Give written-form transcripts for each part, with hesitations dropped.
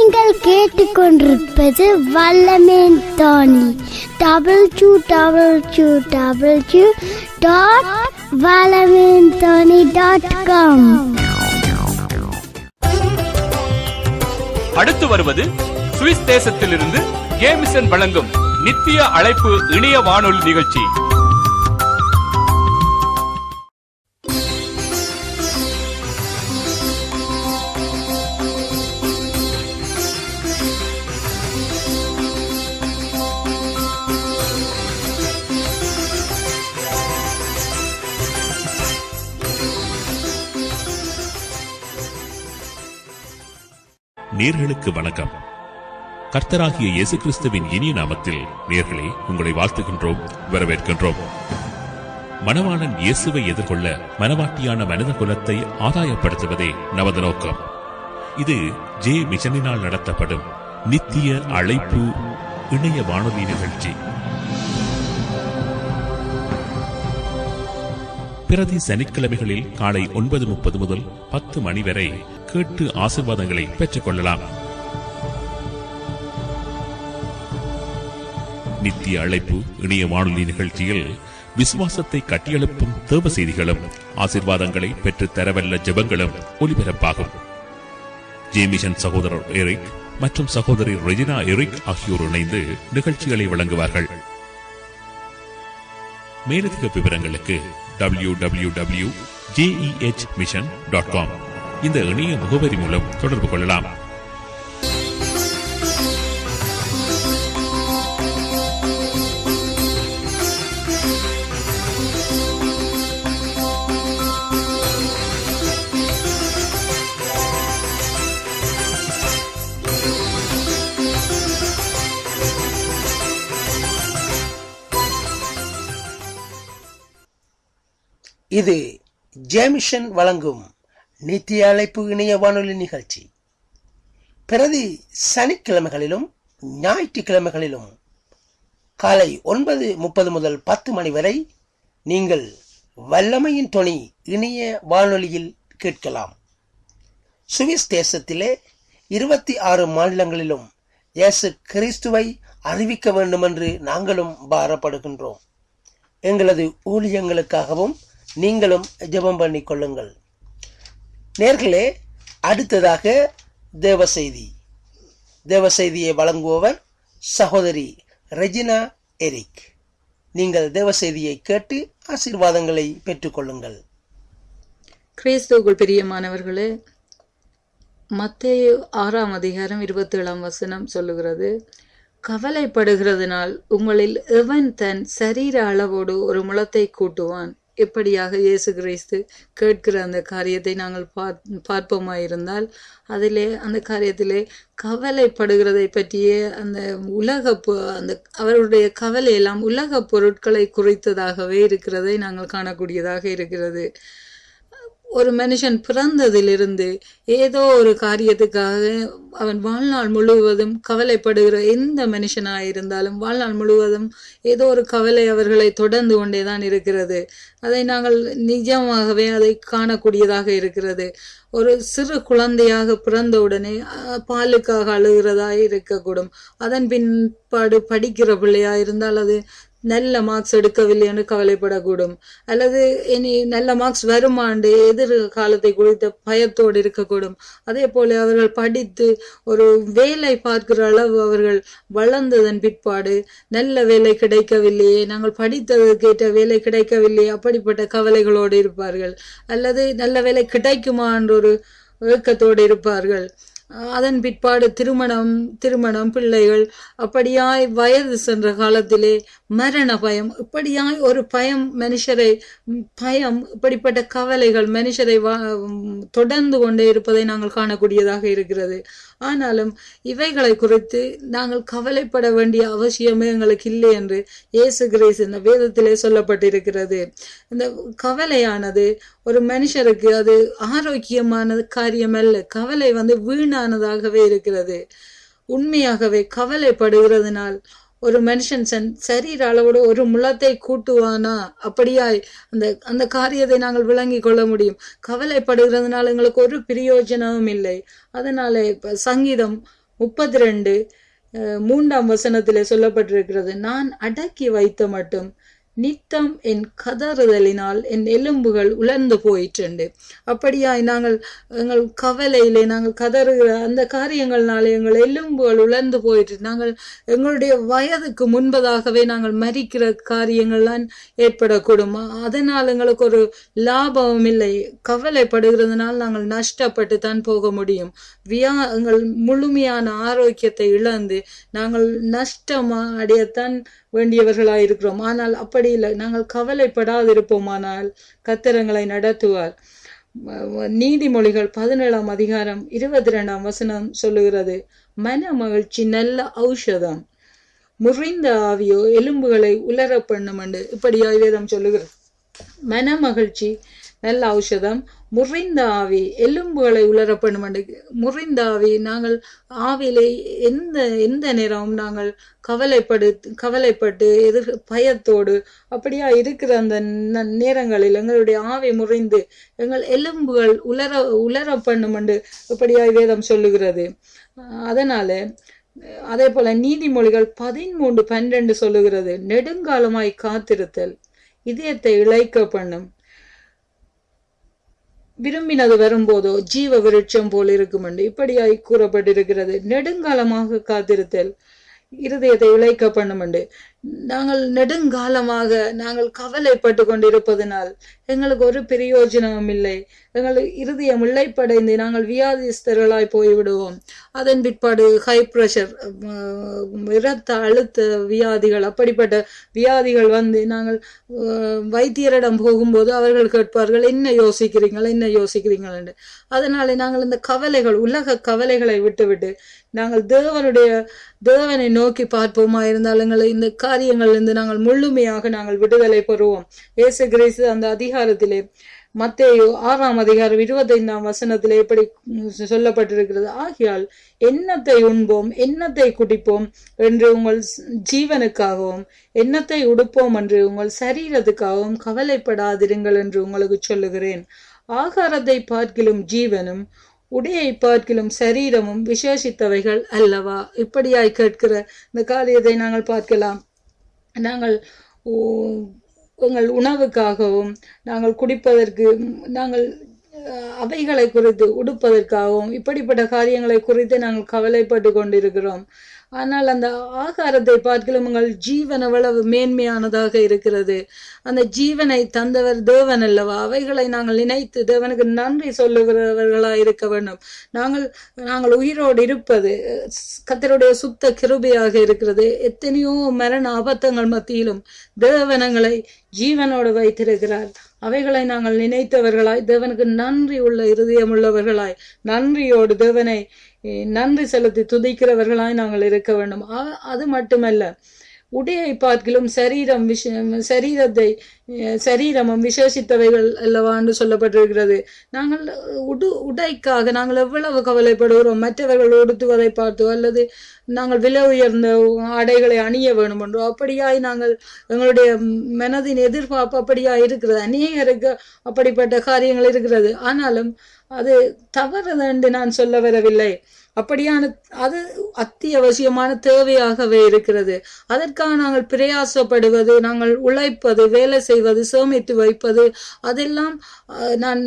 நீங்கள் கேட்டுக்கொண்டிருப்பது வல்லமேன் தானி www.வல்லமேன்தானி.com. அடுத்து வருவது சுவிஸ் தேசத்திலிருந்து ஜேமிசன் வழங்கும் நித்திய அழைப்பு இணைய வானொலி நிகழ்ச்சி. நேர்களுக்கு வணக்கம். கர்த்தராகிய இயேசு கிறிஸ்துவின் இனிய நாமத்தில் நேர்களே உங்களை வாழ்த்துகின்றோம், வரவேற்கின்றோம். மணவாளன் இயேசுவை எதிர்கொள்ள மனவாட்டியான மனித குலத்தை ஆதாயப்படுத்துவதே நமது நோக்கம். இது ஜே மிஷனினால் நடத்தப்படும் நித்திய அழைப்பு இணைய வானொலி நிகழ்ச்சி. பிரதி சனிக்கிழமைகளில் காலை 9:30 முதல் 10 மணி வரை கேட்டு ஆசீர்வாதங்களை பெற்றுக் கொள்ளலாம். நித்திய அழைப்பு இணைய வானொலி நிகழ்ச்சியில் விசுவாசத்தை கட்டியெழுப்பும் தேவ செய்திகளும் ஆசீர்வாதங்களை பெற்று தரவல்ல ஜெபங்களும் ஒலிபரப்பாகும். ஜேமிஷன் சகோதரர் எரிக் மற்றும் சகோதரி ரெஜினா எரிக் ஆகியோர் இணைந்து நிகழ்ச்சிகளை வழங்குவார்கள். மேலதிக விவரங்களுக்கு www.jehmission.com இந்த இணைய முகவரி மூலம் தொடர்பு கொள்ளலாம். இது ஜேமிஷன் வழங்கும் நித்திய அழைப்பு இணைய வானொலி நிகழ்ச்சி. பிரதி சனிக்கிழமைகளிலும் ஞாயிற்றுக்கிழமைகளிலும் காலை 9:30 முதல் 10 மணி வரை நீங்கள் வல்லமையின் தொனி இணைய வானொலியில் கேட்கலாம். சுவிஸ் தேசத்திலே 26 மாநிலங்களிலும் இயேசு கிறிஸ்துவை அறிவிக்க வேண்டும் என்று நாங்களும் பாரப்படுகின்றோம். எங்களது ஊழியங்களுக்காகவும் நீங்களும் ஜெபம் பண்ணிக் கொள்ளுங்கள். நேர்களே, அடுத்ததாக தேவ செய்தியை வழங்குபவர் சகோதரி ரெஜினா எரிக். நீங்கள் தேவ செய்தியை கேட்டு ஆசீர்வாதங்களை பெற்றுக் கொள்ளுங்கள். கிறிஸ்துவுக்குள் பிரியமானவர்களே, மத்தேயு 6:27 சொல்லுகிறது, கவலைப்படுகிறதுனால் உங்களில் எவன் தன் சரீர அளவோடு ஒரு முழத்தை கூட்டுவான்? எப்படியாக இயேசு கிறிஸ்து கேட்கிற அந்த காரியத்தை நாங்கள் பார்ப்போமாயிருந்தால் அந்த காரியத்திலே கவலைப்படுகிறதை பற்றிய அந்த அந்த அவருடைய கவலை எல்லாம் உலக பொருட்களை குறித்ததாகவே இருக்கிறதை நாங்கள் காணக்கூடியதாக இருக்கிறது. ஒரு மனுஷன் பிறந்ததிலிருந்து ஏதோ ஒரு காரியத்துக்காக அவன் வாழ்நாள் முழுவதும் கவலைப்படுகிற எந்த மனுஷனாயிருந்தாலும் வாழ்நாள் முழுவதும் ஏதோ ஒரு கவலை அவர்களை தொடர்ந்து கொண்டேதான் இருக்கிறது. அதை நாங்கள் நிஜமாகவே அதை காணக்கூடியதாக இருக்கிறது. ஒரு சிறு குழந்தையாக பிறந்தவுடனே பாலுக்காக அழுகிறதா இருக்கக்கூடும். அதன் பின்பாடு படிக்கிற பிள்ளையா இருந்தால் அது நல்ல மார்க்ஸ் எடுக்கவில்லை என்று கவலைப்படக்கூடும், அல்லது இனி நல்ல மார்க்ஸ் வருமாண்டு எதிர்காலத்தை குறித்த பயத்தோடு இருக்கக்கூடும். அதே போல அவர்கள் படித்து ஒரு வேலை பார்க்கிற அளவு அவர்கள் வளர்ந்ததன் பிற்பாடு நல்ல வேலை கிடைக்கவில்லையே, நாங்கள் படித்ததற்கேற்ற வேலை கிடைக்கவில்லையே, அப்படிப்பட்ட கவலைகளோடு இருப்பார்கள். அல்லது நல்ல வேலை கிடைக்குமா என்ற ஒரு ஏக்கத்தோடு இருப்பார்கள். அதன் பிற்பாடு திருமணம் பிள்ளைகள், அப்படியாய் வயது சென்ற காலத்திலே மரண பயம், இப்படியாய் ஒரு பயம் இப்படிப்பட்ட கவலைகள் மனுஷரை தொடர்ந்து கொண்டே இருப்பதை நாங்கள் காணக்கூடியதாக இருக்கிறது. ஆனாலும் இவைகளை குறித்து நாங்கள் கவலைப்பட வேண்டிய அவசியமே எங்களுக்கு இல்லை என்று இயேசு கிறிஸ்து இந்த வேதத்திலே சொல்லப்பட்டிருக்கிறது. இந்த கவலையானது ஒரு மனுஷருக்கு அது ஆரோக்கியமான காரியம் அல்ல. கவலை வீணானதாகவே இருக்கிறது. உண்மையாகவே கவலைப்படுகிறதுனால் ஒரு மனுஷன் சரீர அளவோடு ஒரு முழத்தை கூட்டுவானா? அப்படியாய் அந்த காரியத்தை நாங்கள் விளங்கி கொள்ள முடியும். கவலைப்படுகிறதுனால எங்களுக்கு ஒரு பிரயோஜனமும் இல்லை. அதனால சங்கீதம் 32:3 சொல்லப்பட்டிருக்கிறது, நான் அடக்கி வைத்த மட்டும் நித்தம் என் கதறுதலினால் என் எலும்புகள் உலர்ந்து போயிற்று. அப்படியாய் நாங்கள் எங்கள் கவலையிலே நாங்கள் கதறுகிற அந்த காரியங்கள்னாலே எங்கள் எலும்புகள் உலர்ந்து போயிற்று. நாங்கள் எங்களுடைய வயதுக்கு முன்பதாகவே நாங்கள் மரிக்கிற காரியங்கள்லாம் ஏற்படக்கூடும். அதனால் எங்களுக்கு ஒரு லாபமும் இல்லை. கவலைப்படுகிறதுனால் நாங்கள் நஷ்டப்பட்டு தான் போக முடியும். எங்கள் முழுமையான ஆரோக்கியத்தை இழந்து நாங்கள் நஷ்டமா அடையத்தான் வேண்டியவர்களாயிருக்கிறோம். ஆனால் அப்படி இல்லை. நாங்கள் கவலைப்படாதிருப்போமானால் கர்த்தர் எங்களை நடத்துவார். நீதிமொழிகள் 17:22 சொல்லுகிறது, மன மகிழ்ச்சி நல்ல ஔஷதம், முறிந்த ஆவியோ எலும்புகளை உலர பண்ணும் என்று இப்படியாய் வேதம் சொல்லுகிறது. மன மகிழ்ச்சி நல்ல ஔஷதம், முறிந்த ஆவி எலும்புகளை உலர பண்ணும். முறிந்த ஆவி, நாங்கள் ஆவியிலே எந்த நேரமும் நாங்கள் கவலைப்பட்டு பயத்தோடு அப்படியா இருக்கிற அந்த நேரங்களில் எங்களுடைய ஆவி முறிந்து எங்கள் எலும்புகள் உலர பண்ணும் என்று இப்படியாய் வேதம் சொல்லுகிறது. அதனால அதே போல நீதிமொழிகள் 13:12 சொல்லுகிறது, நெடுங்காலமாய் காத்திருத்தல் இதயத்தை இளைக்க பண்ணும், விரும்பினது வரும்போதோ ஜீவ விருட்சம் போல் இருக்கும் என்று இப்படியாய் கூறப்பட்டிருக்கிறது. நெடுங்காலமாக காத்திருத்தல் இருதயத்தை இளைக்க பண்ணும் என்று. நாங்கள் நெடுங்காலமாக நாங்கள் கவலைப்பட்டு கொண்டிருப்பதனால் எங்களுக்கு ஒரு பிரயோஜனமும் இல்லை. எங்கள் இருதயம் இழைப்படைந்து நாங்கள் வியாதிஸ்தர்களாய் போய்விடுவோம். அதன் பிற்பாடு ஹை பிரஷர், இரத்த அழுத்த வியாதிகள், அப்படிப்பட்ட வியாதிகள் வந்து நாங்கள் வைத்தியரிடம் போகும்போது அவர்கள் கேட்பார்கள், என்ன யோசிக்கிறீங்கள் என்று. அதனால நாங்கள் இந்த கவலைகள், உலக கவலைகளை விட்டுவிட்டு நாங்கள் தேவனை நோக்கி பார்ப்போமா இருந்தால் எங்களை இந்த காரியங்களிலிருந்து நாங்கள் முழுமையாக நாங்கள் விடுதலை பெறுவோம். இயேசு கிறிஸ்து அந்த அதிகாரத்திலே மத்தேயு 6:25 எப்படி சொல்லப்பட்டிருக்கிறது, ஆகையால் எண்ணத்தை உண்போம் எண்ணத்தை குடிப்போம் என்று உங்கள் ஜீவனுக்காகவும் எண்ணத்தை உடுப்போம் என்று உங்கள் சரீரத்துக்காகவும் கவலைப்படாதிருங்கள் என்று உங்களுக்கு சொல்லுகிறேன். ஆகாரத்தை பார்க்கிலும் ஜீவனும் உடையை பார்க்கிலும் சரீரமும் விசேஷித்தவைகள் அல்லவா? இப்படியாய் கேட்கிற இந்த காரியத்தை நாங்கள் பார்க்கலாம். நாங்கள் உங்கள் உணவுக்காகவும் நாங்கள் குடிப்பதற்கு, நாங்கள் அவைகளை குறித்து உடுப்பதற்காகவும் இப்படிப்பட்ட காரியங்களை குறித்து நாங்கள் கவலைப்பட்டு கொண்டிருக்கிறோம். ஆனால் அந்த ஆகாரத்தை பார்க்கலாம் உங்கள் ஜீவன் எவ்வளவு மேன்மையானதாக இருக்கிறது. அந்த ஜீவனை தந்தவர் தேவன் அல்லவா? அவைகளை நாங்கள் நினைத்து தேவனுக்கு நன்றி சொல்லுகிறவர்களாய் இருக்க வேண்டும். நாங்கள் உயிரோடு இருப்பது கர்த்தருடைய சுத்த கிருபையாக இருக்கிறது. எத்தனையோ மரண அபத்தங்கள் மத்தியிலும் தேவனங்களை ஜீவனோடு வைத்திருக்கிறார். அவைகளை நாங்கள் நினைத்தவர்களாய், தேவனுக்கு நன்றி உள்ள இருதயம் உள்ளவர்களாய், நன்றியோடு தேவனை நன்றி செலுத்தி துதிக்கிறவர்களாய் நாங்கள் இருக்க வேண்டும். அது மட்டுமல்ல, உடையை பார்க்கிலும் சரீரமும் விசேஷித்தவைகள் அல்லவா என்று சொல்லப்பட்டிருக்கிறது. நாங்கள் உடைக்காக நாங்கள் எவ்வளவு கவலைப்படுகிறோம். மற்றவர்கள் உடுத்துவதை பார்த்தோ அல்லது நாங்கள் விலை உயர்ந்த ஆடைகளை அணிய வேண்டும் என்றோ அப்படியாய் நாங்கள் எங்களுடைய மனதின் எதிர்பார்ப்பு அப்படியாய் இருக்கிறது. அநேகருக்கு அப்படிப்பட்ட காரியங்கள் இருக்கிறது. ஆனாலும் அது தவறு என்று நான் சொல்ல வரவில்லை. அப்படியான அது அத்தியாவசியமான தேவையாகவே இருக்கிறது. அதற்காக நாங்கள் பிரயாசப்படுவது, நாங்கள் உழைப்பது, வேலை செய்வது, சேமித்து வைப்பது, அதெல்லாம் நான்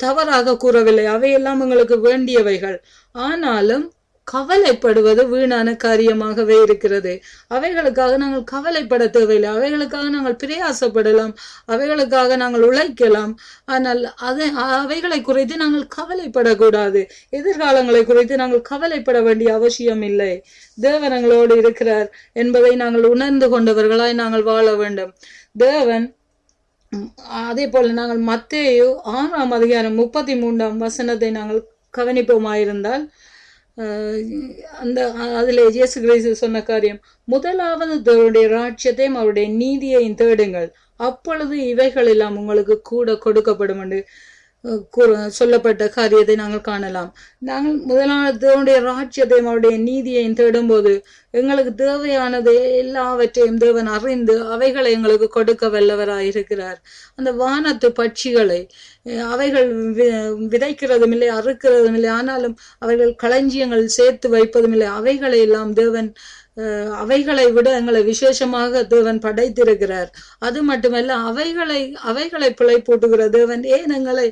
தவறாக கூறவில்லை. அவையெல்லாம் எங்களுக்கு வேண்டியவைகள். ஆனாலும் கவலைப்படுவது வீணான காரியமாகவே இருக்கிறது. அவைகளுக்காக நாங்கள் கவலைப்பட தேவையில்லை. அவைகளுக்காக நாங்கள் பிரயாசப்படலாம், அவைகளுக்காக நாங்கள் உழைக்கலாம். ஆனால் அவைகளை குறித்து நாங்கள் கவலைப்படக்கூடாது. எதிர்காலங்களை குறித்து நாங்கள் கவலைப்பட வேண்டிய அவசியம் இல்லை. தேவன் எங்களோடு இருக்கிறார் என்பதை நாங்கள் உணர்ந்து கொண்டவர்களாய் நாங்கள் வாழ வேண்டும். தேவன் அதே போல நாங்கள் மத்தேயு 6:33 நாங்கள் கவனிப்போமாயிருந்தால், அதில் இயேசு கிறிஸ்து சொன்ன காரியம், முதலாவது தேவனுடைய ராஜ்யத்தையும் அவருடைய நீதியையும் தேடுங்கள், அப்பொழுது இவைகள் எல்லாம் உங்களுக்கு கூட கொடுக்கப்படும் என்று சொல்லப்பட்ட காரியத்தை நாங்கள் காணலாம். நாங்கள் முதலாவது ராஜ்யத்தையும் அவருடைய நீதியையும் தேடும்போது எங்களுக்கு தேவையானது எல்லாவற்றையும் தேவன் அறிந்து அவைகளை எங்களுக்கு கொடுக்க வல்லவராயிருக்கிறார். அந்த வானத்து பட்சிகளை அவைகள் விதைக்கிறதும் இல்லை, அறுக்கிறதும் இல்லை, ஆனாலும் அவைகள் களஞ்சியங்கள் சேர்த்து வைப்பதும் இல்லை. அவைகளை எல்லாம் தேவன் அவைகளை விட எங்களை விசேஷமாக தேவன் படைத்திருக்கிறார். அது மட்டுமல்ல, அவைகளை பிழைப்பூட்டுகிற தேவன் ஏன் எங்களை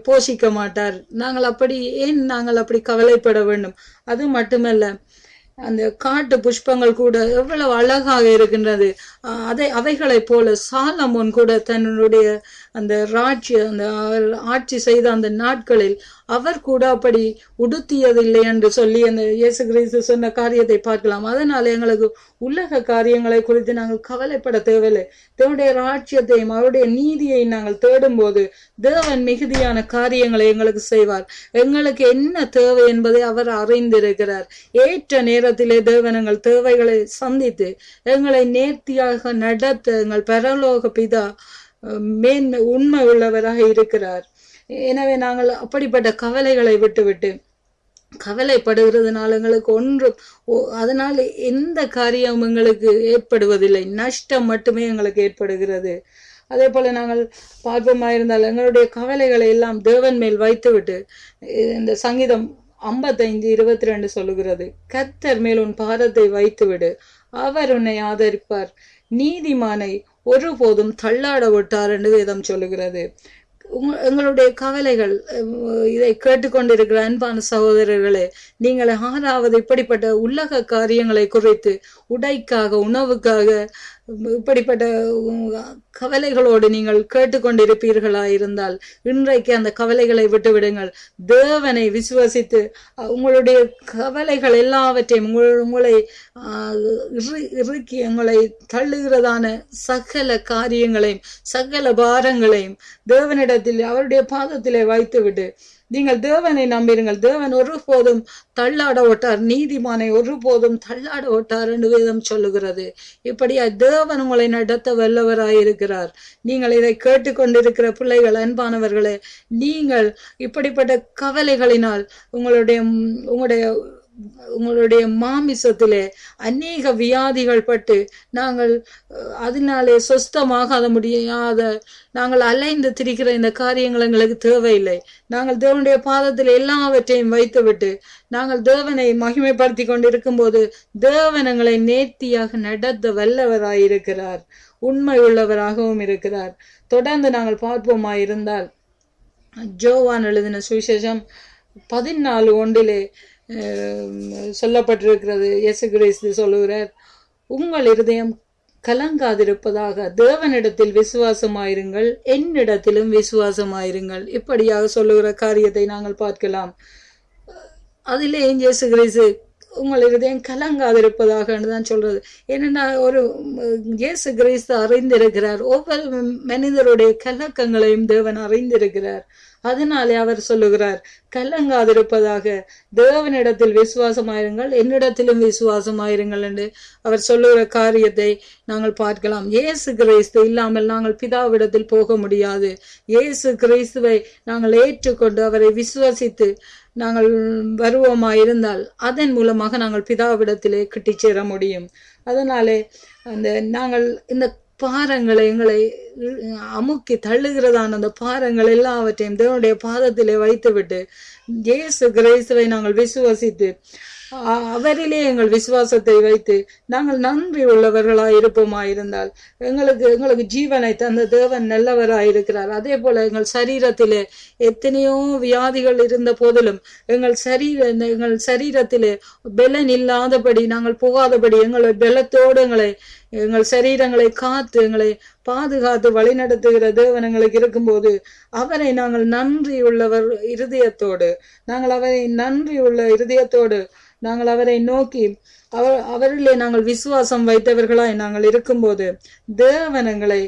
போஷிக்க மாட்டார்? நாங்கள் அப்படி கவலைப்பட வேண்டும்? அது மட்டுமல்ல, அந்த காட்டு புஷ்பங்கள் கூட எவ்வளவு அழகாக இருக்கின்றது. அவைகளை போல சாலமோன் கூட தன்னுடைய அந்த ஆட்சி செய்த அந்த நாட்களில் அவர் கூட அப்படி உடுத்தியதில்லை என்று சொல்லி அந்த இயேசு கிறிஸ்து சொன்ன காரியத்தை பார்க்கலாம். அதனால எங்களுக்கு உலக காரியங்களை குறித்து நாங்கள் கவலைப்பட தேவையில்லை. தேவனுடைய ராஜ்யத்தையும் அவருடைய நீதியை நாங்கள் தேடும் போது தேவன் மிகுதியான காரியங்களை எங்களுக்கு செய்வார். எங்களுக்கு என்ன தேவை என்பதை அவர் அறிந்திருக்கிறார். ஏற்ற நேரத்திலே தேவன் எங்கள் தேவைகளை சந்தித்து எங்களை நேர்த்தியாக நடத்த எங்கள் பரலோக பிதா உண்மை உள்ளவராக இருக்கிறார். எனவே நாங்கள் அப்படிப்பட்ட கவலைகளை விட்டுவிட்டு கவலைப்படுகிறதுனால எங்களுக்கு ஒன்றும் அதனால எந்த காரியம் எங்களுக்கு ஏற்படுவதில்லை, நஷ்டம் மட்டுமே எங்களுக்கு ஏற்படுகிறது. அதே போல நாங்கள் பார்ப்போமாயிருந்தால் எங்களுடைய கவலைகளை எல்லாம் தேவன் மேல் வைத்துவிட்டு இந்த சங்கீதம் 55:22 சொல்லுகிறது, கர்த்தர் மேல் உன் பாரத்தை வைத்துவிடு, அவர் உன்னை ஆதரிப்பார், நீதிமானை ஒருபோதும் தள்ளாட விட்டார் என்று வேதம் சொல்லுகிறது. எங்களுடைய கவலைகள் இதை கேட்டுக்கொண்டிருக்கிற அன்பான சகோதரர்களே, நீங்கள் ஆறாவது இப்படிப்பட்ட உலக காரியங்களை குறித்து உடைக்காக உணவுக்காக இப்படிப்பட்ட கவலைகளோடு நீங்கள் கேட்டுக்கொண்டிருப்பீர்களா இருந்தால் இன்றைக்கு அந்த கவலைகளை விட்டுவிடுங்கள். தேவனை விசுவசித்து உங்களுடைய கவலைகள் எல்லாவற்றையும் உங்களை இறுக்கி உங்களை தள்ளுகிறதான சகல காரியங்களையும் சகல பாரங்களையும் தேவனிடத்தில் அவருடைய பாதத்திலே வைத்துவிட்டு நீங்கள் தேவனை நம்பிருங்கள். தேவன் ஒருபோதும் தள்ளாட ஓட்டார், நீதிமானை ஒருபோதும் தள்ளாட ஓட்டார் என்று வேதம் சொல்லுகிறது. இப்படியா தேவன் உங்களை நடத்த வல்லவராயிருக்கிறார். நீங்கள் இதை கேட்டுக்கொண்டிருக்கிற பிள்ளைகள், அன்பானவர்களே, நீங்கள் இப்படிப்பட்ட கவலைகளினால் உங்களுடைய மாமிசத்திலே அநேக வியாதிகள் பட்டு நாங்கள் அதனாலே சொஸ்தமாகாத முடியாத நாங்கள் அலைந்து திரிக்கிற இந்த காரியங்கள் எங்களுக்கு தேவையில்லை. நாங்கள் தேவனுடைய பாதத்தில் எல்லாவற்றையும் வைத்துவிட்டு நாங்கள் தேவனை மகிமைப்படுத்தி கொண்டிருக்கும் போது தேவன் எங்களை நேர்த்தியாக நடத்த வல்லவராயிருக்கிறார், உண்மை உள்ளவராகவும் இருக்கிறார். தொடர்ந்து நாங்கள் பார்ப்போமாயிருந்தால் யோவான் எழுதின சுவிசேஷம் 14:1 சொல்லப்பட்டிருக்கிறது. இயேசு கிறிஸ்து சொல்லுகிறார், உங்கள் இருதயம் கலங்காதிருப்பதாக தேவனிடத்தில் விசுவாசமாயிருங்கள், என்னிடத்திலும் விசுவாசமாயிருங்கள். இப்படியாக சொல்லுகிற காரியத்தை நாங்கள் பார்க்கலாம். அதிலே இயேசு கிறிஸ்து உங்கள் இருதயம் கலங்காதிருப்பதாக தான் சொல்றது. ஏன்னா இயேசு கிறிஸ்து அறிந்திருக்கிறார், ஒவ்வொரு மனிதருடைய கலக்கங்களையும் தேவன் அறிந்திருக்கிறார். அதனாலே அவர் சொல்லுகிறார், கலங்காதிருப்பதாக தேவனிடத்தில் விசுவாசமாயிருங்கள், என்னிடத்திலும் விசுவாசமாயிருங்கள் என்று அவர் சொல்லுகிற காரியத்தை நாங்கள் பார்க்கலாம். இயேசு கிறிஸ்து இல்லாமல் நாங்கள் பிதாவிடத்தில் போக முடியாது. இயேசு கிறிஸ்துவை நாங்கள் ஏற்றுக்கொண்டு அவரை விசுவாசித்து நாங்கள் வருவோமாயிருந்தால் அதன் மூலமாக நாங்கள் பிதாவிடத்திலே கிட்டி சேர முடியும். அதனாலே நாங்கள் இந்த பாரங்களை எங்களை அமுக்கி தள்ளுகிறதான அந்த பாரங்கள் எல்லாவற்றையும் தேவனுடைய பாதத்திலே வைத்துவிட்டு இயேசு கிறிஸ்துவை நாங்கள் விசுவாசித்து அவரிலே எங்கள் விசுவாசத்தை வைத்து நாங்கள் நன்றி உள்ளவர்களாய் இருப்போமாயிருந்தால் எங்களுக்கு ஜீவனை தந்த தேவன் நல்லவராயிருக்கிறார். அதே போல எங்கள் சரீரத்திலே எத்தனையோ வியாதிகள் இருந்த போதிலும் எங்கள் சரீரத்திலே பலன் இல்லாதபடி நாங்கள் போகாதபடி எங்களை பலத்தோடு எங்கள் சரீரங்களை காத்து எங்களை பாதுகாத்து வழிநடத்துகிற தேவன் எங்களுக்கு இருக்கும்போது அவரை நாங்கள் நன்றி உள்ளவர் இருதயத்தோடு நாங்கள் அவரை நோக்கி அவரிலே நாங்கள் விசுவாசம் வைத்தவர்களாய் நாங்கள் இருக்கும்போது தேவன் எங்களை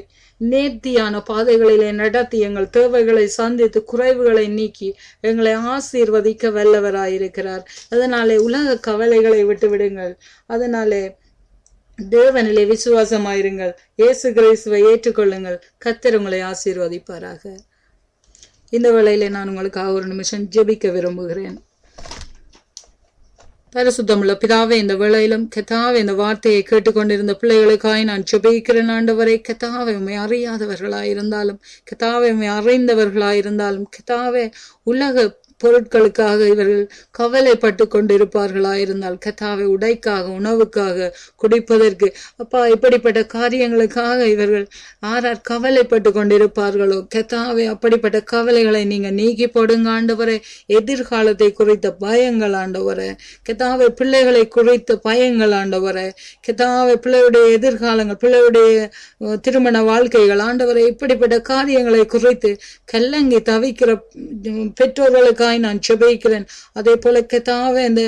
நேர்த்தியான பாதைகளிலே நடத்தி எங்கள் தேவைகளை சந்தித்து குறைவுகளை நீக்கி எங்களை ஆசீர்வதிக்க வல்லவராயிருக்கிறார். அதனாலே உலக கவலைகளை விட்டு விடுங்கள். அதனாலே தேவனிலே விசுவாசமாயிருங்கள், இயேசு கிறிஸ்துவை ஏற்றுக்கொள்ளுங்கள். கர்த்தர் உங்களை ஆசீர்வதிப்பாராக. இந்த வேளையிலே நான் உங்களுக்காக ஒரு நிமிஷம் ஜெபிக்க விரும்புகிறேன். பரிசுத்தமுள்ள பிதாவே, இந்த வேளையிலும் கர்த்தாவே இந்த வார்த்தையை கேட்டுக்கொண்டிருந்த பிள்ளைகளுக்காய் நான் ஜெபிக்கிறேன். ஆண்டவரே, கர்த்தாவே உம்மை அறியாதவர்களாயிருந்தாலும், கர்த்தாவே உம்மை அறிந்தவர்களாயிருந்தாலும், கர்த்தாவே உலக பொருட்களுக்காக இவர்கள் கவலைப்பட்டு கொண்டிருப்பார்களாயிருந்தால், கர்த்தாவே உடைக்காக, உணவுக்காக, குடிப்பதற்கு, அப்பா இப்படிப்பட்ட காரியங்களுக்காக இவர்கள் ஆரார் கவலைப்பட்டு கொண்டிருப்பார்களோ, கர்த்தாவே அப்படிப்பட்ட கவலைகளை நீங்க நீக்கி போடுங்க ஆண்டவரே. எதிர்காலத்தை குறித்த பயங்கள் ஆண்டவரே, கர்த்தாவே பிள்ளைகளை குறித்த பயங்கள் ஆண்டவரே, கர்த்தாவே பிள்ளையுடைய எதிர்காலங்கள், பிள்ளையுடைய திருமண வாழ்க்கைகள் ஆண்டவரே, இப்படிப்பட்ட காரியங்களை குறித்து கல்லங்கி தவிக்கிற பெற்றோர்களுக்கு நான் ஜெபிக்கிறேன். அதே போல கர்த்தாவே இந்த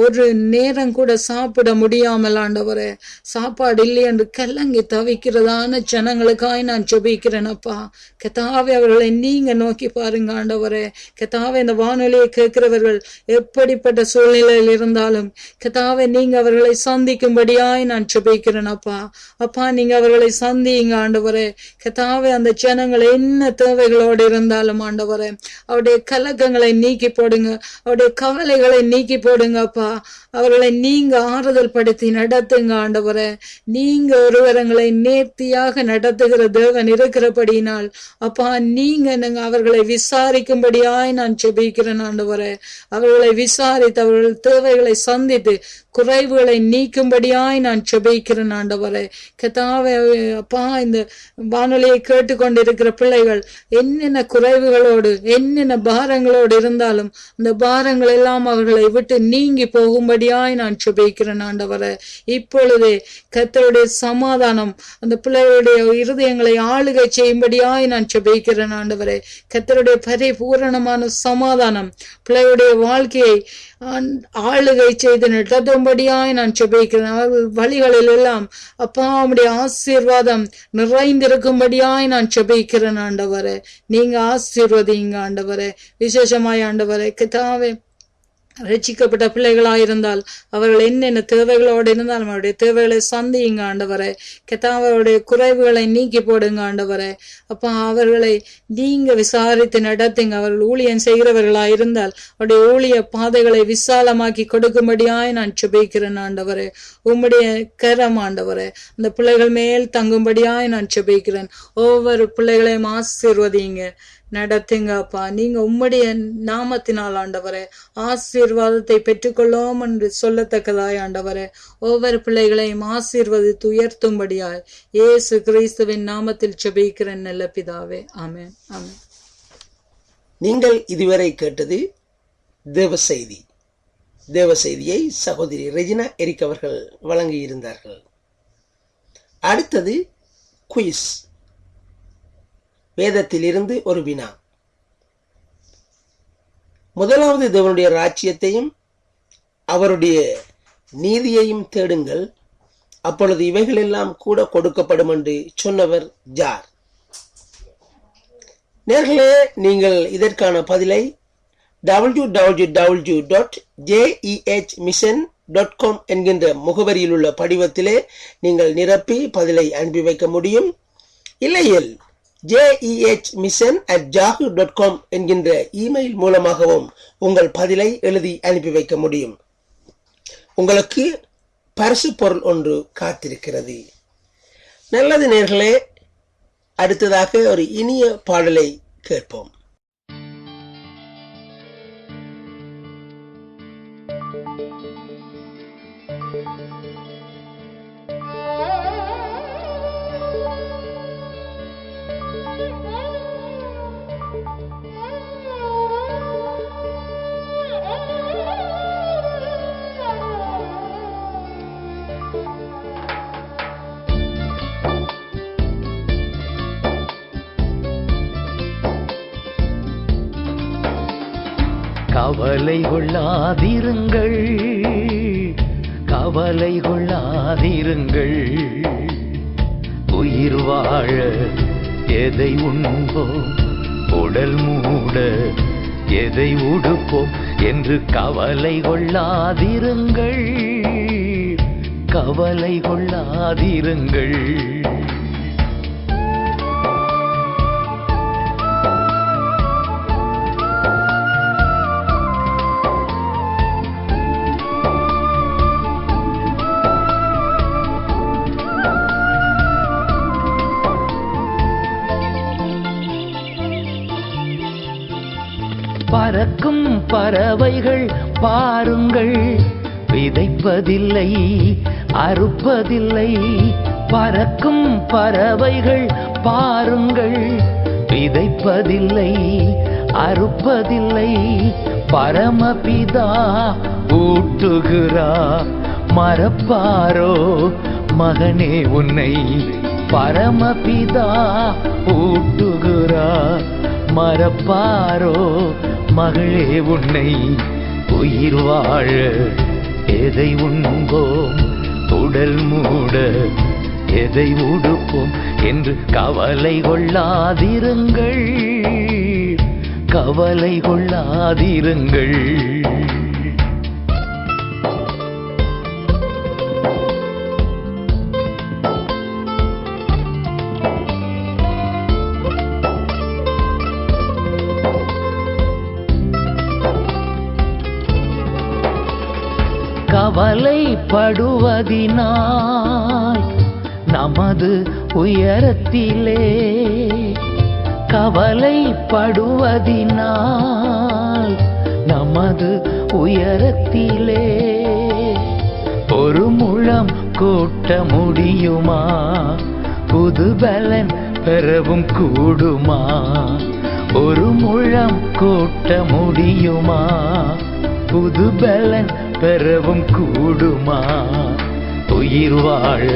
ஒரு நேரம் கூட சாப்பிட முடியாமல் ஆண்டவரே, சாப்பாடு இல்லை என்று கல்லங்கி தவிக்கிறதான ஜனங்களுக்காய் நான் ஜெபிக்கிறேன். அப்பா கர்த்தாவே அவர்களை நீங்க நோக்கி பாருங்க ஆண்டவரே. கர்த்தாவே இந்த வானொலியை கேட்கிறவர்கள் எப்படிப்பட்ட சூழ்நிலையில் இருந்தாலும் கர்த்தாவே நீங்க அவர்களை சந்திக்கும்படியாய் நான் ஜெபிக்கிறேன். அப்பா நீங்க அவர்களை சந்திங்க ஆண்டவரே. கர்த்தாவே அந்த ஜனங்கள் என்ன தேவைகளோடு இருந்தாலும் ஆண்டவரே, அவருடைய கலக்கங்களை நீக்கி போடுங்க, அவருடைய கவலைகளை நீக்கி போடுங்க. அப்பா அவர்களை நீங்க ஆறுதல் படுத்தி நடத்துங்க ஆண்டவரே. நீங்க ஒருவரங்களை நேர்த்தியாக நடத்துகிற தேவன் இருக்கிறபடியினால் அப்பா நீங்க அவர்களை விசாரிக்கும்படியாய் நான் ஜெபிக்கிறேன் ஆண்டவரே. அவர்களை விசாரித்து அவர்கள் தேவைகளை சந்தித்து குறைவுகளை நீக்கும்படியாய் நான் ஜெபிக்கிறேன் ஆண்டவரே. கர்த்தாவே அப்பா இந்த வானொலியை கேட்டுக்கொண்டிருக்கிற பிள்ளைகள் என்னென்ன குறைவுகளோடு என்னென்ன பாரங்களோடு இருந்தாலும் அந்த பாரங்கள் எல்லாம் அவர்களை விட்டு நீங்கி போகும்படியாய் நான் ஜெபிக்கிறேன் ஆண்டவரே. இப்பொழுதே கர்த்தருடைய சமாதானம் அந்த பிள்ளைகளுடைய இருதயங்களை ஆளுகை செய்யும்படியாய் நான் ஜெபிக்கிறேன் ஆண்டவரே. கர்த்தருடைய பரிபூரணமான சமாதானம் பிள்ளைகளுடைய வாழ்க்கையை ஆளுகை செய்து நடத்தும்படியாய் நான் ஜெபிக்கிறேன். அவர்கள் வழிகளில் எல்லாம் அப்பா உம்முடைய ஆசீர்வாதம் நிறைந்திருக்கும்படியாய் நான் ஜெபிக்கிறேன் ஆண்டவரே. நீங்க ஆசீர்வதிங்க ஆண்டவரே. விசேஷமாய் ஆண்டவரே கர்த்தாவே ரட்சிக்கப்பட்ட பிள்ளைகளாயிருந்தால் அவர்கள் என்னென்ன தேவைகளோடு இருந்தாலும் அவருடைய தேவைகளை சந்தியுங்க ஆண்டவரே. கர்த்தாவுடைய குறைவுகளை நீக்கி போடுங்க ஆண்டவரே. அப்பா அவர்களை நீங்க விசாரித்து நடத்துங்க. அவர்கள் ஊழியம் செய்கிறவர்களாயிருந்தால் அவருடைய ஊழிய பாதைகளை விசாலமாக்கி கொடுக்கும்படியாய் நான் ஜெபிக்கிறேன் ஆண்டவரே. உம்முடைய கரம் ஆண்டவரே அந்த பிள்ளைகள் மேல் தங்கும்படியாய் நான் ஜெபிக்கிறேன். ஒவ்வொரு பிள்ளைகளையும் ஆசீர்வதிங்க நடத்துங்க அப்பா. நீங்க உம்முடைய நாமத்தினால் ஆண்டவரே ஆசீர்வாதத்தை பெற்றுக்கொள்ளோம் என்று சொல்லத்தக்கதாய் ஆண்டவரே ஒவ்வொரு பிள்ளைகளையும் ஆசீர்வதித்து உயர்த்தும்படியாய் இயேசு கிறிஸ்துவின் நாமத்தில் ஜெபிக்கிறேன் நல்ல பிதாவே. ஆமென் ஆமென். நீங்கள் இதுவரை கேட்டது தேவ செய்தி. தேவ செய்தியை சகோதரி ரெஜினா எரிக் அவர்கள் வழங்கியிருந்தார்கள். அடுத்தது குயிஸ். வேதத்திலிருந்து ஒரு வினா. முதலாவது தேவனுடைய ராஜ்யத்தையும் அவருடைய நீதியையும் தேடுங்கள், அப்பொழுது இவைகள் எல்லாம் கூட கொடுக்கப்படும் என்று சொன்னவர் யார்? நேர்களே, நீங்கள் இதற்கான பதிலை www.jehmission.com என்கின்ற முகவரியில் உள்ள படிவத்திலே நீங்கள் நிரப்பி பதிலை அனுப்பி வைக்க முடியும். இல்லையில் jehmission@yahoo.com என்கின்ற இமெயில் மூலமாகவும் உங்கள் பதிலை எழுதி அனுப்பி வைக்க முடியும். உங்களுக்கு பரிசு பொருள் ஒன்று காத்திருக்கிறது. நல்லது நேர்களே, அடுத்ததாக ஒரு இனிய பாடலை கேட்போம். கவலை கொள்ளாதிருங்கள், கவலை கொள்ளாதிருங்கள். உயிர் வாழ எதை உண்போம், உடல் மூட எதை உடுப்போம் என்று கவலை கொள்ளாதிருங்கள், கவலை கொள்ளாதிருங்கள். பறவைகள் பாருங்கள், விதைப்பதில்லை அறுப்பதில்லை. பறக்கும் பறவைகள் பாருங்கள், விதைப்பதில்லை அறுப்பதில்லை. பரமபிதா ஊட்டுகிறார், மறப்பாரோ மகனே உன்னை. பரமபிதா ஊட்டுகிறார், மறப்பாரோ மகளே உன்னை. உயிர் வாழ எதை உண்போம், உடல் மூட எதை உடுப்போம் என்று கவலை கொள்ளாதிருங்கள், கவலை கொள்ளாதிருங்கள். கவலைப்படுவதினால் நமது உயரத்திலே, கவலைப்படுவதினால் நமது உயரத்திலே ஒரு முழம் கூட்ட முடியுமா, புது பலன் பெறவும் கூடுமா. ஒரு முழம் கூட்ட முடியுமா, புது பலன் பெறவும் கூடுமா. உயிர் வாழ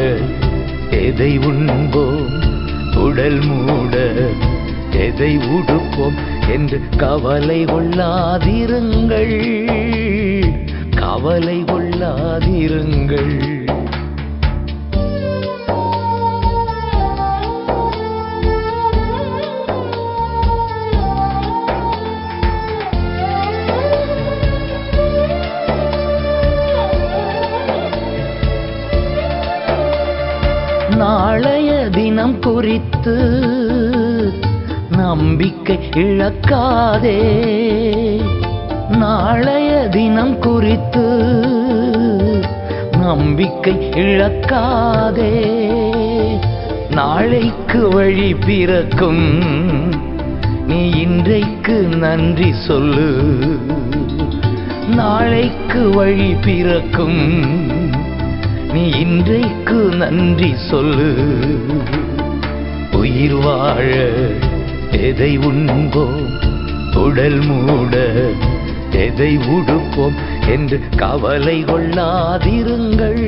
எதை உண்போம், உடல் மூட எதை உடுப்போம் என்று கவலை கொள்ளாதிருங்கள், கவலை கொள்ளாதிருங்கள். நாளைய தினம் குறித்து நம்பிக்கை இழக்காதே, நாளைய தினம் குறித்து நம்பிக்கை இழக்காதே. நாளைக்கு வழி பிறக்கும், நீ இன்றைக்கு நன்றி சொல்லு. நாளைக்கு வழி பிறக்கும், நீ இன்றைக்கு நன்றி சொல்லு. உயிர் வாழ எதை உண்போம், உடல் மூட எதை உடுப்போம் என்று கவலை கொள்ளாதிருங்கள்,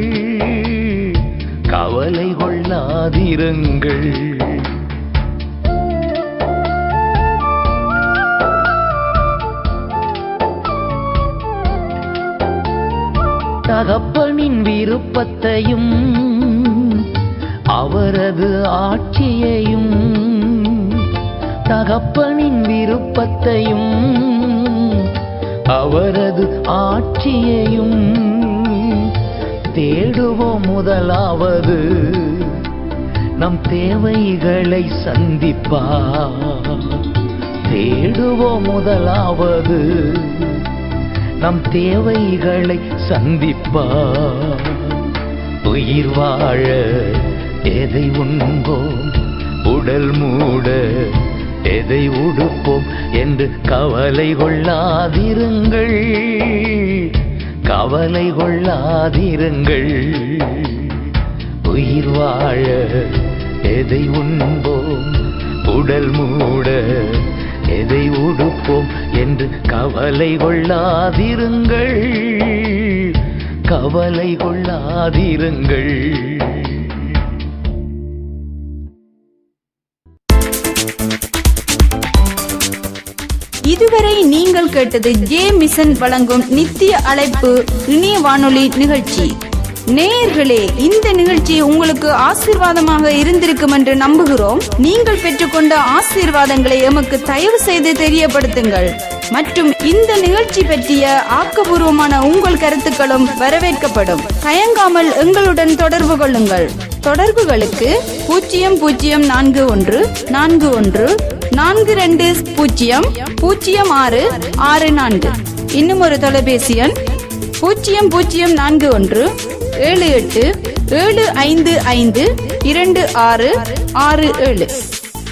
கவலை கொள்ளாதிருங்கள். தகப்பனின் விருப்பத்தையும் அவரது ஆட்சியையும், தகப்பனின் விருப்பத்தையும் அவரது ஆட்சியையும் தேடுவோம். முதலாவது நம் தேவைகளை சந்திப்பார், தேடுவோம். முதலாவது நம் தேவைகளை சந்திப்பார். உயிர் வாழ எதை உண்போம், உடல் மூட எதை உடுப்போம் என்று கவலை கொள்ளாதிருங்கள், கவலை கொள்ளாதிருங்கள். உயிர் வாழ எதை உண்போம், உடல் மூட எதை உடுப்போம் என்று கவலை கொள்ளாதிருங்கள், கவலை கொள்ளாதிருங்கள். இதுவரை நீங்கள் கேட்டது ஜே மிஷன் வழங்கும் நித்திய அழைப்பு இணைய வானொலி நிகழ்ச்சி. நேயர்களே, இந்த நிகழ்ச்சி உங்களுக்கு ஆசீர்வாதமாக இருந்திருக்கும் என்று நம்புகிறோம். நீங்கள் பெற்றுக்கொண்ட ஆசீர்வாதங்களை எமக்கு தயவு செய்து தெரியப்படுத்துங்கள். மற்றும் இந்த நிகழ்ச்சி பற்றிய ஆக்கபூர்வமான உங்கள் கருத்துக்களும் வரவேற்கப்படும். தயங்காமல் எங்களுடன் தொடர்பு கொள்ளுங்கள். தொடர்புகளுக்கு 004142000664. இன்னும் ஒரு தொலைபேசி எண் 007875526667.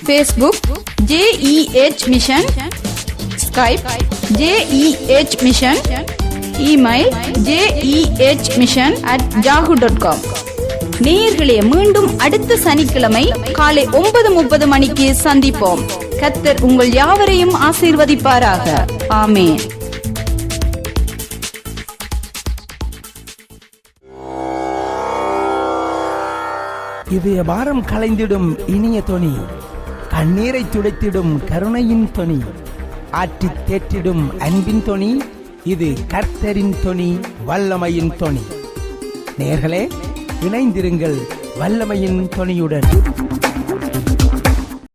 Facebook JEH mission, Skype JEH Mission, email jehmission@yahoo.com. நேயர்களே, மீண்டும் அடுத்த சனிக்கிழமை காலை 9:30 மணிக்கு சந்திப்போம். கர்த்தர் உங்கள் யாவரையும் ஆசீர்வதிப்பாராக. ஆமென். இது பாரம் களைந்திடும் இனிய தொனி, கண்ணீரை துடைத்திடும் கருணையின் தொனி, ஆற்றி தேற்றிடும் அன்பின் தொனி, இது கர்த்தரின் தொனி, வல்லமையின் தொனி. நேயர்களே, இணைந்திருங்கள் வல்லமையின் தொனியுடன்.